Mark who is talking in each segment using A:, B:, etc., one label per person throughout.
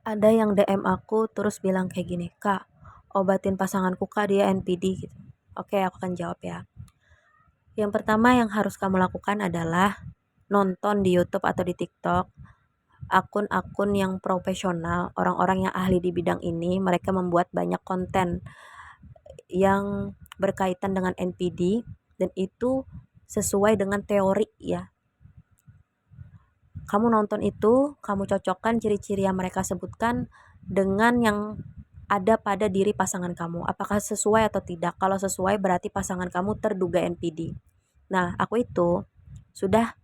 A: Ada yang DM aku terus bilang kayak gini, "Kak, obatin pasanganku Kak, dia NPD," gitu. Oke, aku akan jawab ya. Yang pertama yang harus kamu lakukan adalah nonton di YouTube atau di TikTok akun-akun yang profesional, orang-orang yang ahli di bidang ini. Mereka membuat banyak konten yang berkaitan dengan NPD dan itu sesuai dengan teori ya. Kamu nonton itu, kamu cocokkan ciri-ciri yang mereka sebutkan dengan yang ada pada diri pasangan kamu. Apakah sesuai atau tidak? Kalau sesuai berarti pasangan kamu terduga NPD. Nah, aku itu sudah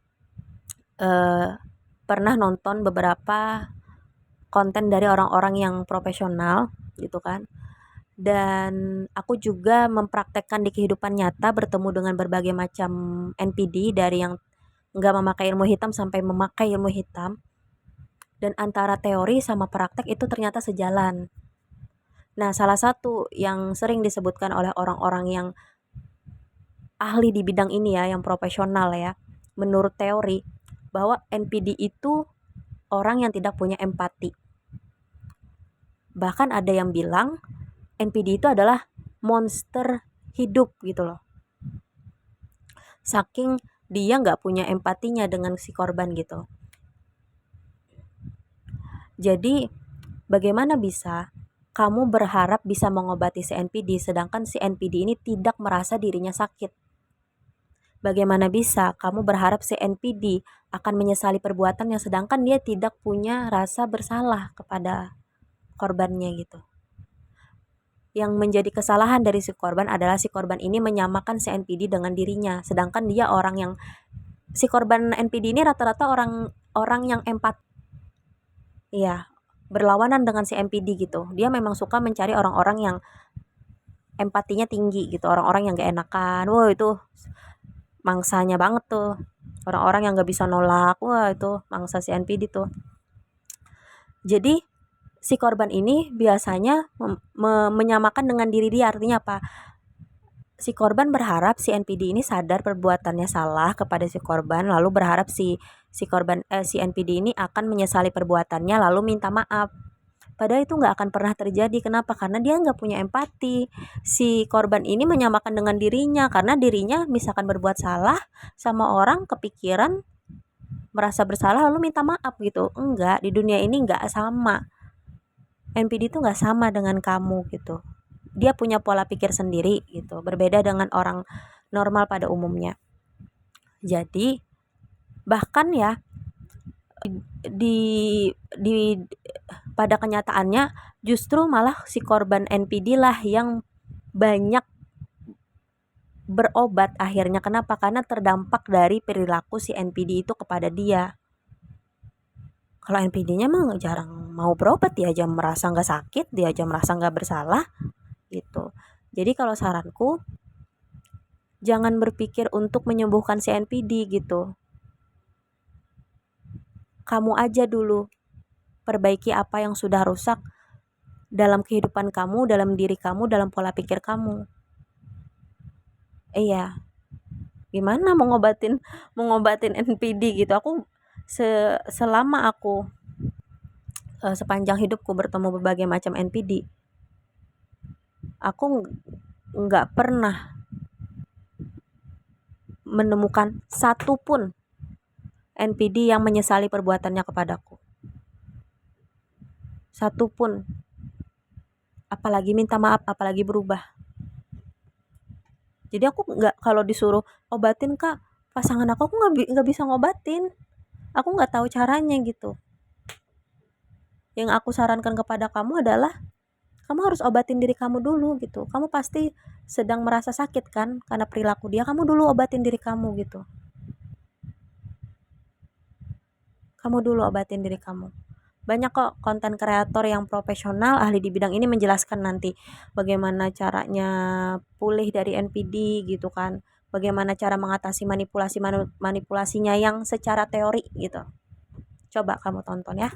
A: eh, pernah nonton beberapa konten dari orang-orang yang profesional gitu kan. Dan aku juga mempraktekkan di kehidupan nyata bertemu dengan berbagai macam NPD dari yang nggak memakai ilmu hitam sampai memakai ilmu hitam. Dan antara teori sama praktek itu ternyata sejalan. Nah, salah satu yang sering disebutkan oleh orang-orang yang ahli di bidang ini ya, yang profesional ya, menurut teori, bahwa NPD itu orang yang tidak punya empati. Bahkan ada yang bilang NPD itu adalah monster hidup gitu loh. Saking dia nggak punya empatinya dengan si korban gitu. Jadi bagaimana bisa kamu berharap bisa mengobati si NPD sedangkan si NPD ini tidak merasa dirinya sakit? Bagaimana bisa kamu berharap si NPD akan menyesali perbuatannya sedangkan dia tidak punya rasa bersalah kepada korbannya gitu. Yang menjadi kesalahan dari si korban adalah si korban ini menyamakan si NPD dengan dirinya, sedangkan dia orang yang si korban NPD ini rata-rata orang yang empat, iya, berlawanan dengan si NPD gitu. Dia memang suka mencari orang-orang yang empatinya tinggi gitu, orang-orang yang gak enakan. Wah, itu mangsanya banget tuh. Orang-orang yang gak bisa nolak, wah itu mangsa si NPD tuh. Jadi si korban ini biasanya menyamakan dengan diri dia, artinya apa? Si korban berharap si NPD ini sadar perbuatannya salah kepada si korban, lalu berharap si NPD ini akan menyesali perbuatannya lalu minta maaf. Padahal itu nggak akan pernah terjadi. Kenapa? Karena dia nggak punya empati. Si korban ini menyamakan dengan dirinya karena dirinya misalkan berbuat salah sama orang, kepikiran merasa bersalah lalu minta maaf gitu. Enggak, di dunia ini nggak sama. NPD itu nggak sama dengan kamu gitu. Dia punya pola pikir sendiri gitu, berbeda dengan orang normal pada umumnya. Jadi bahkan ya di di pada kenyataannya justru malah si korban NPD lah yang banyak berobat akhirnya. Kenapa? Karena terdampak dari perilaku si NPD itu kepada dia. Kalau NPD-nya mah jarang mau berobat, dia aja merasa nggak sakit, dia aja merasa nggak bersalah gitu. Jadi kalau saranku jangan berpikir untuk menyembuhkan si NPD gitu. Kamu aja dulu perbaiki apa yang sudah rusak dalam kehidupan kamu, dalam diri kamu, dalam pola pikir kamu. Iya, gimana mau ngobatin NPD gitu. Aku selama aku sepanjang hidupku bertemu berbagai macam NPD, aku nggak pernah menemukan satu pun NPD yang menyesali perbuatannya kepadaku. Satu pun. Apalagi minta maaf, apalagi berubah. Jadi aku nggak, kalau disuruh obatin Kak pasangan aku nggak bisa ngobatin. Aku nggak tahu caranya gitu. Yang aku sarankan kepada kamu adalah kamu harus obatin diri kamu dulu gitu. Kamu pasti sedang merasa sakit kan karena perilaku dia. Kamu dulu obatin diri kamu gitu. Kamu dulu obatin diri kamu. Banyak kok konten kreator yang profesional ahli di bidang ini menjelaskan nanti bagaimana caranya pulih dari NPD gitu kan. Bagaimana cara mengatasi manipulasinya yang secara teori gitu. Coba kamu tonton ya.